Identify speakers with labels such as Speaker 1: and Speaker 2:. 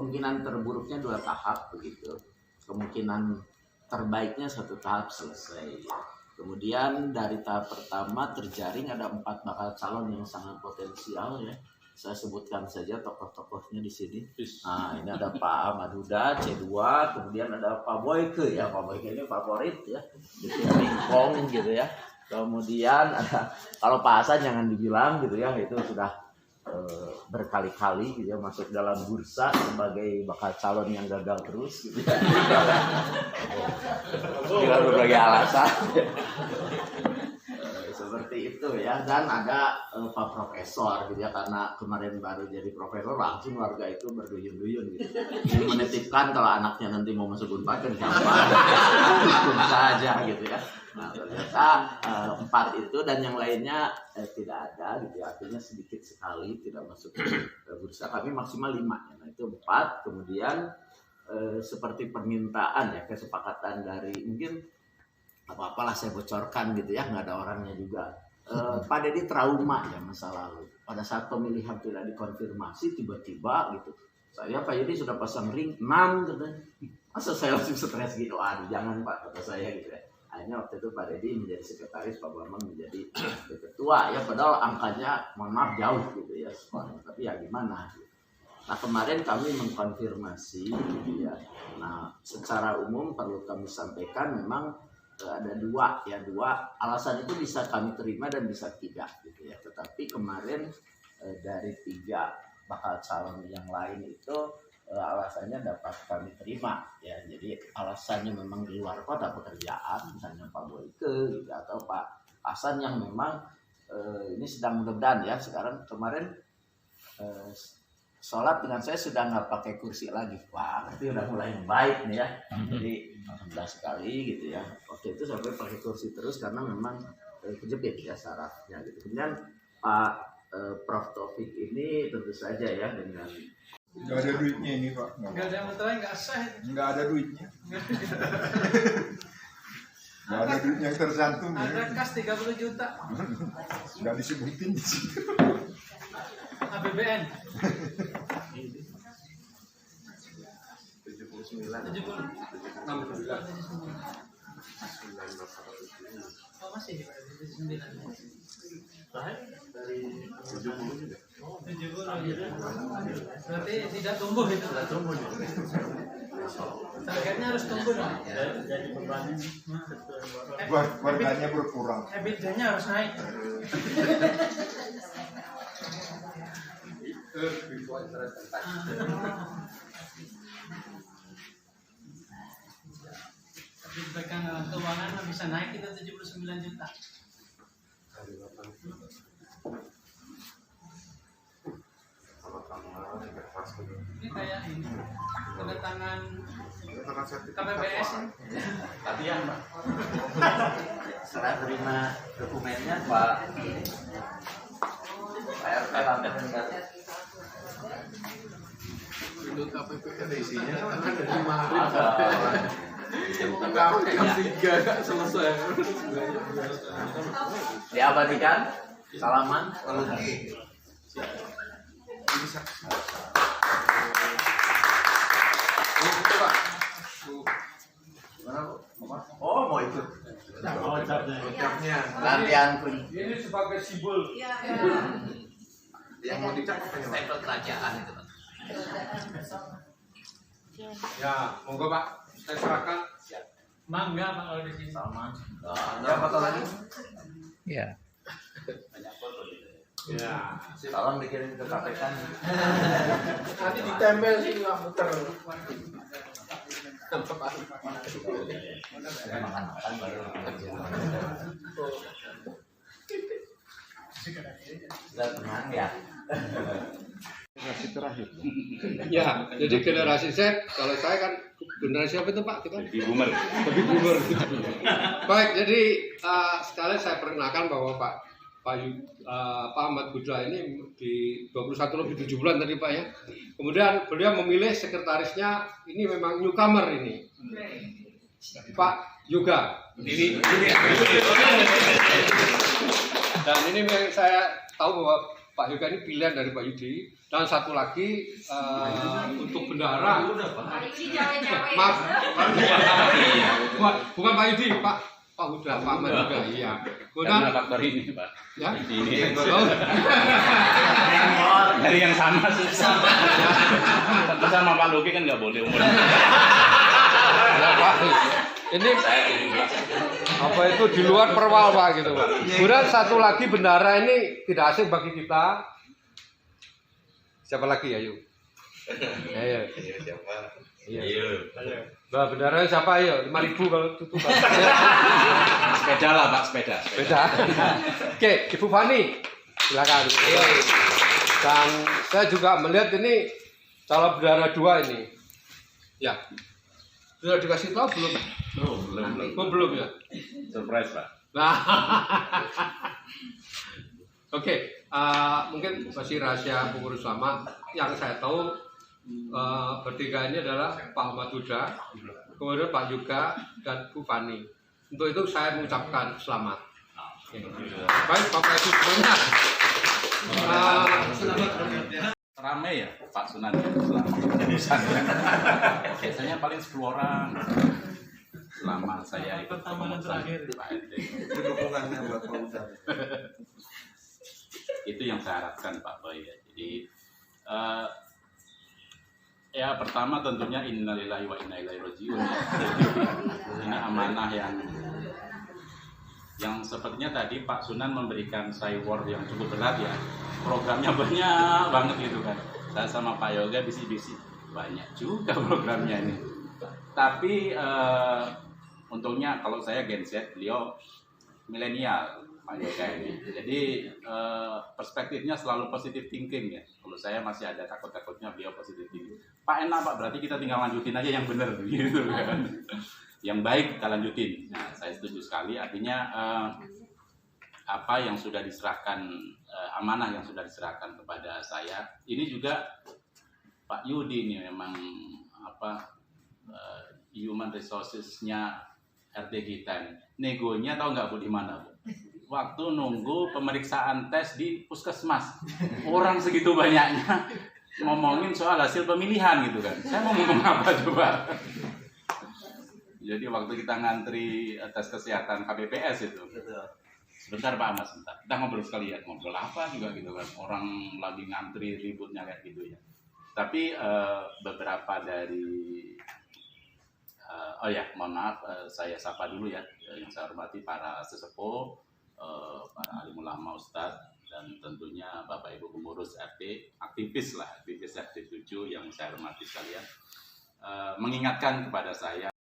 Speaker 1: kemungkinan terburuknya 2 tahap begitu, kemungkinan terbaiknya 1 tahap selesai. Kemudian dari tahap pertama terjaring ada 4 bakal calon yang sangat potensial ya. Saya sebutkan saja tokoh-tokohnya di sini. Nah, ini ada Pak Ahmad Huda C2, kemudian ada Pak Boyke ya. Pak Boyke ini favorit ya. Di pingpong gitu ya. Kemudian ada, kalau Pak Hasan jangan dibilang gitu ya, itu sudah berkali-kali gitu ya masuk dalam bursa sebagai bakal calon yang gagal terus gitu ya. Dengan berbagai alasan. Seperti itu ya. Dan ada Pak Profesor gitu ya, karena kemarin baru jadi profesor langsung warga itu berduyun-duyun gitu. Ini menitipkan kalau anaknya nanti mau masuk Unpad kan gampang, hukum saja gitu ya. Nah, ternyata 4 itu dan yang lainnya tidak ada gitu ya, artinya sedikit sekali tidak masuk ke bursa. Kami maksimal 5 ya. Nah itu 4. Kemudian seperti permintaan ya, kesepakatan dari mungkin apa-apalah saya bocorkan gitu ya, nggak ada orangnya juga. Pak Deddy trauma ya masa lalu. Pada saat pemilihan tidak dikonfirmasi tiba-tiba gitu. Saya Pak Deddy sudah pasang ring 6 katanya. Masa saya langsung stres gitu, aduh jangan Pak, kata saya gitu ya. Akhirnya waktu itu Pak Deddy menjadi sekretaris, Pak Bambang menjadi ketua ya, padahal angkanya mohon maaf jauh gitu ya sekolahnya, tapi ya gimana gitu. Nah kemarin kami mengkonfirmasi gitu ya. Nah secara umum perlu kami sampaikan memang ada 2 alasan itu bisa kami terima dan bisa tidak gitu ya. Tetapi kemarin dari 3 bakal calon yang lain itu alasannya dapat kami terima ya. Jadi alasannya memang di luar kota pekerjaan, misalnya Pak Boyke gitu, atau Pak Hasan yang memang ini sedang mudah-mudahan ya sekarang. Kemarin sholat dengan saya sudah nggak pakai kursi lagi. Wah, berarti udah mulai baik nih ya. Jadi alhamdulillah sekali gitu ya. Waktu itu sampai pakai kursi terus karena memang kejepit ya syaratnya gitu. Kemudian Pak Prof Taufik ini tentu saja ya dengan
Speaker 2: nggak ada duitnya ini Pak.
Speaker 3: Nggak ada motornya, nggak sah.
Speaker 2: Nggak ada duitnya. Nggak ada duit yang tersantum.
Speaker 3: Ada kas 30 juta.
Speaker 2: Nggak disebutin di sini.
Speaker 3: APBN
Speaker 1: 79.
Speaker 3: 70. Oh masih di 79.
Speaker 1: Dari 70 juga.
Speaker 3: 70 gitu. Berarti tidak tumbuh itu.
Speaker 1: Tidak tumbuh juga.
Speaker 3: Targetnya harus tumbuh dong.
Speaker 2: Warganya berkurang.
Speaker 3: EBITDA-nya harus naik. Tapi pegang keuangan bisa naik itu 79 juta. Ini kayak ini tanda tangan KPPS ini.
Speaker 1: Tapi ya Pak, setelah terima dokumennya Pak RT lantai
Speaker 4: Untuk KPPN isinya kan ada 5 hari.
Speaker 1: Ada.
Speaker 4: Jam 3 nggak selesai.
Speaker 1: Diabadikan. Salaman. Oh mau ikut.
Speaker 4: Ucapnya.
Speaker 1: Latihan pun.
Speaker 3: Ini sebagai simbol.
Speaker 4: Yang mau dicap apa ya?
Speaker 1: Stempel kerajaan itu Pak.
Speaker 4: Ya, monggo Pak. Saya serahkan.
Speaker 3: Mangga Pak kalau di sini.
Speaker 1: Salaman. Ada foto lagi?
Speaker 5: Ya.
Speaker 1: Banyak foto gitu.
Speaker 4: Ya.
Speaker 1: Salam dikirim ke KPK.
Speaker 4: Nanti ditempel sih nggak muter.
Speaker 1: Makan baru. Sudah tenang ya.
Speaker 2: Generasi terakhir.
Speaker 6: Ya, jadi generasi Z, kalau saya kan generasi apa itu Pak? Kita
Speaker 7: Baby boomer.
Speaker 6: Baby boomer. Baik, jadi sekalian saya perkenalkan bahwa Pak Ahmad Huda ini di 21 lebih 7 bulan tadi Pak ya. Kemudian beliau memilih sekretarisnya ini memang newcomer ini. Pak Yoga. Dan ini memang saya tahu bahwa Pak Yoga ini pilihan dari Pak Yudi, dan satu lagi untuk bendahara. Maaf, bukan Pak Yudi, Pak Huda, Pak Ahmad juga, iya.
Speaker 5: Karena faktor ini Pak.
Speaker 6: Ya?
Speaker 5: Ini
Speaker 6: Oh,
Speaker 5: dari yang sama susah. Tentu sama Pak Luki kan nggak boleh umur.
Speaker 6: ya, Pak. Ini apa itu di luar perwal Pak gitu Pak. Kemudian satu lagi bendara ini tidak asing bagi kita. Siapa lagi ayo? Ayo. Iya. Nah, bendara siapa ayo? 5.000 kalau tutup.
Speaker 5: Sepeda lah Pak, sepeda.
Speaker 6: Beda. Oke, Ibu Fani, silakan. Dan saya juga melihat ini calon bendara 2 ini. Ya. Sudah dikasih tahu belum?
Speaker 5: Belum.
Speaker 6: Oh, belum ya.
Speaker 5: Surprise Pak.
Speaker 6: Nah, oke, mungkin masih rahasia pengurus lama. Yang saya tahu bertiga ini adalah Pak Ahmad Huda, kemudian Pak Yoga dan Bu Fani. Untuk itu saya mengucapkan selamat. Baik, Bapak Ibu semuanya.
Speaker 5: Rame ya Pak Sunan selama biasanya paling 10 orang selama saya ikut
Speaker 3: Pertemuan terakhir.
Speaker 5: Pak RT.
Speaker 2: Itu dukungannya buat Pak Uda.
Speaker 5: Itu yang saya harapkan Pak Boy ya. Jadi ya pertama tentunya innalillahi wa inna ilaihi rajiun ya. Ini amanah yang sepertinya tadi Pak Sunan memberikan cyword yang cukup berat ya. Programnya banyak banget gitu kan. Saya sama Pak Yoga bisik-bisik banyak juga programnya ini. Tapi untungnya kalau saya Gen Z, beliau milenial Pak Yoga ini. Jadi perspektifnya selalu positive thinking ya. Kalau saya masih ada takut-takutnya, beliau positive thinking. Pak enak Pak, berarti kita tinggal lanjutin aja yang benar gitu kan. Yang baik kita lanjutin. Nah, saya setuju sekali. Artinya apa yang sudah diserahkan, amanah yang sudah diserahkan kepada saya, ini juga Pak Yudi ini memang human resources-nya RT kita ini. Negonya tahu nggak Bu di mana Bu? Waktu nunggu pemeriksaan tes di puskesmas, orang segitu banyaknya ngomongin soal hasil pemilihan gitu kan. Saya mau ngomong apa coba? Jadi waktu kita ngantri tes kesehatan KPPS itu, sebentar Pak Ahmad, sebentar. Kita ngobrol sekalian, ngobrol apa juga gitu kan. Orang lagi ngantri ributnya kayak gitu ya. Tapi beberapa dari, oh ya mohon maaf, saya sapa dulu ya. Yang saya hormati para sesepuh, para alim ulama ustadz, dan tentunya Bapak Ibu pengurus RT, aktivis RT 7 yang saya hormati sekalian. Mengingatkan kepada saya